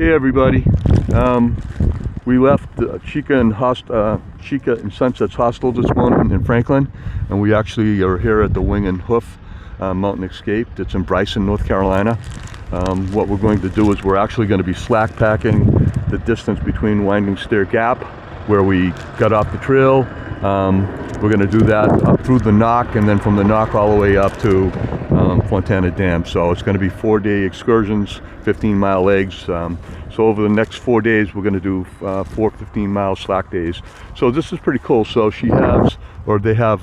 Hey everybody, we left Chica and Sunset's Hostel this morning in Franklin, and we actually are here at the Wing and Hoof Mountain Escape. It's in Bryson, North Carolina. What we're going to do is we're actually going to be slack packing the distance between Winding Stair Gap, where we got off the trail. We're going to do that up through the NOC, and then from the NOC all the way up to Fontana Dam. So it's going to be 4-day excursions, 15-mile legs. So over the next 4 days, we're going to do 4 15-mile slack days. So this is pretty cool. So she has, or they have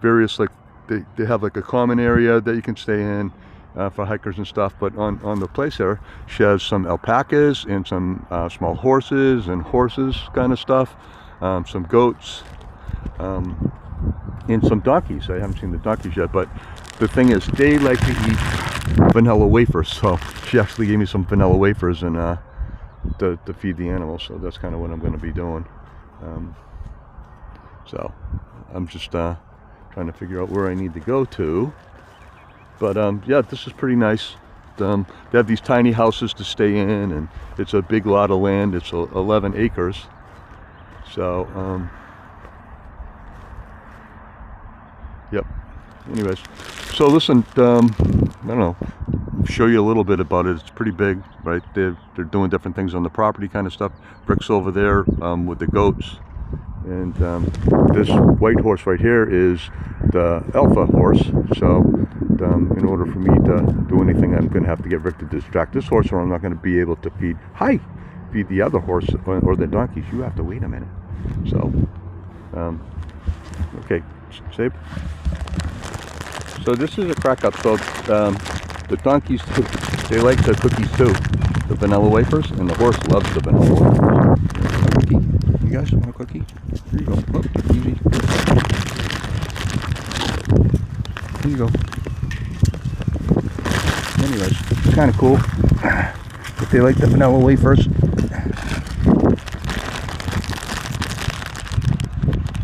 various, like they have like a common area that you can stay in for hikers and stuff. But on the place there, she has some alpacas and some small horses kind of stuff, some goats, and some donkeys. I haven't seen the donkeys yet, but the thing is, they like to eat vanilla wafers, so she actually gave me some vanilla wafers and to feed the animals. So that's kind of what I'm going to be doing. So I'm just trying to figure out where I need to go to. But yeah, this is pretty nice. They have these tiny houses to stay in, and it's a big lot of land. It's 11 acres. So yep. Anyways, so listen, I don't know, show you a little bit about it. It's pretty big, right? They're doing different things on the property kind of stuff. Brick's over there with the goats. And this white horse right here is the alpha horse. So in order for me to do anything, I'm going to have to get Rick to distract this horse, or I'm not going to be able to feed the other horse or the donkeys. You have to wait a minute. So, okay, save. So this is a crack up. So the donkeys, they like the cookies too, the vanilla wafers, and the horse loves the vanilla wafers. A cookie? You guys want a cookie? Here you go. Oh, easy. Here you go. Anyways, it's kind of cool. If they like the vanilla wafers.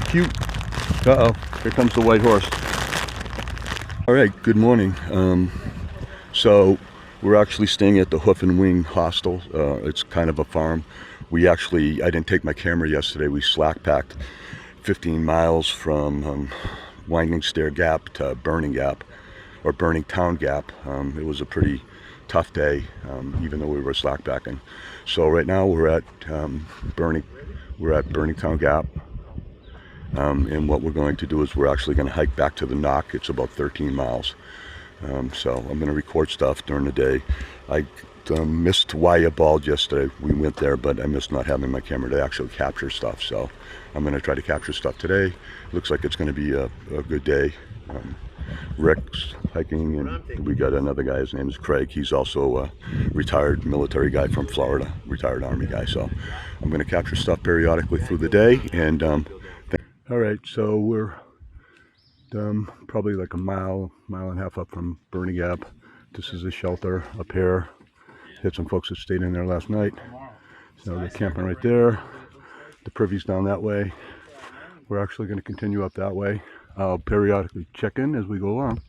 Cute. Uh-oh, here comes the white horse. All right, good morning. So we're actually staying at the Hoof and Wing Hostel. It's kind of a farm. I didn't take my camera yesterday. We slack packed 15 miles from Winding Stair Gap to Burning Gap, or Burning Town Gap. It was a pretty tough day, even though we were slack packing. So right now we're at Burning Town Gap. And what we're going to do is we're actually going to hike back to the NOC. It's about 13 miles. So I'm going to record stuff during the day. I missed Waya Bald yesterday. We went there, but I missed not having my camera to actually capture stuff. So I'm going to try to capture stuff today. Looks like it's going to be a good day. Rick's hiking, and we got another guy. His name is Craig. He's also a retired military guy from Florida, retired Army guy. So I'm going to capture stuff periodically through the day. And all right, so we're probably like a mile and a half up from Burning Gap. This is a shelter up here. Had some folks that stayed in there last night. So they're camping right there. The privy's down that way. We're actually going to continue up that way. I'll periodically check in as we go along.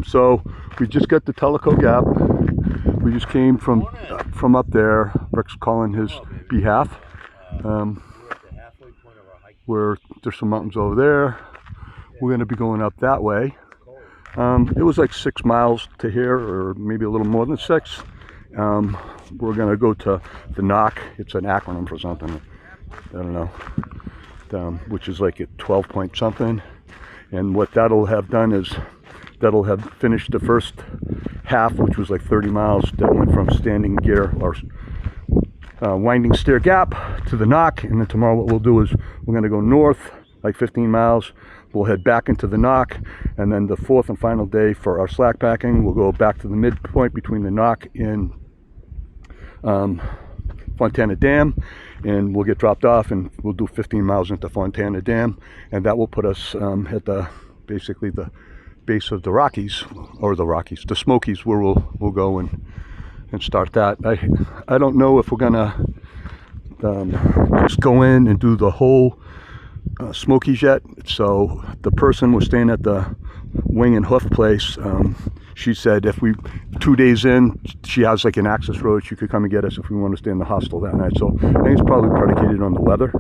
So we just got to Tellico Gap. We just came from up there. Rick's calling his behalf. Where there's some mountains over there. We're going to be going up that way. It was like 6 miles to here, or maybe a little more than 6. We're going to go to the NOC. It's an acronym for something, I don't know, which is like at 12 point something. And what that'll have done is that'll have finished the first half, which was like 30 miles. That went from Standing Gear, or Winding Stair Gap, to the NOC. And then tomorrow what we'll do is we're going to go north like 15 miles. We'll head back into the NOC, and then the 4th and final day for our slack packing, we'll go back to the midpoint between the NOC and Fontana Dam, and we'll get dropped off, and we'll do 15 miles into Fontana Dam, and that will put us at basically the base of the Rockies, or the Smokies, where we'll go and start that. I don't know if we're gonna just go in and do the whole Smokies yet. So the person was staying at the Wing and Hoof place. she said if we 2 days in, she has like an access road, she could come and get us if we want to stay in the hostel that night. So I think it's probably predicated on the weather.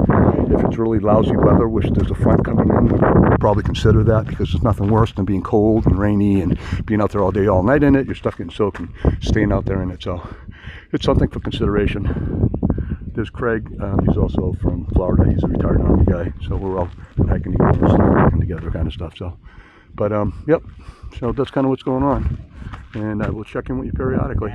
If it's really lousy weather, which there's a front coming in, we'll probably consider that, because there's nothing worse than being cold and rainy and being out there all day all night in it. Your stuff getting soaked and staying out there in it. So it's something for consideration. There's Craig, he's also from Florida. He's a retired Army guy, so we're all hiking together kind of stuff. So, but yep, so that's kind of what's going on, and I will check in with you periodically.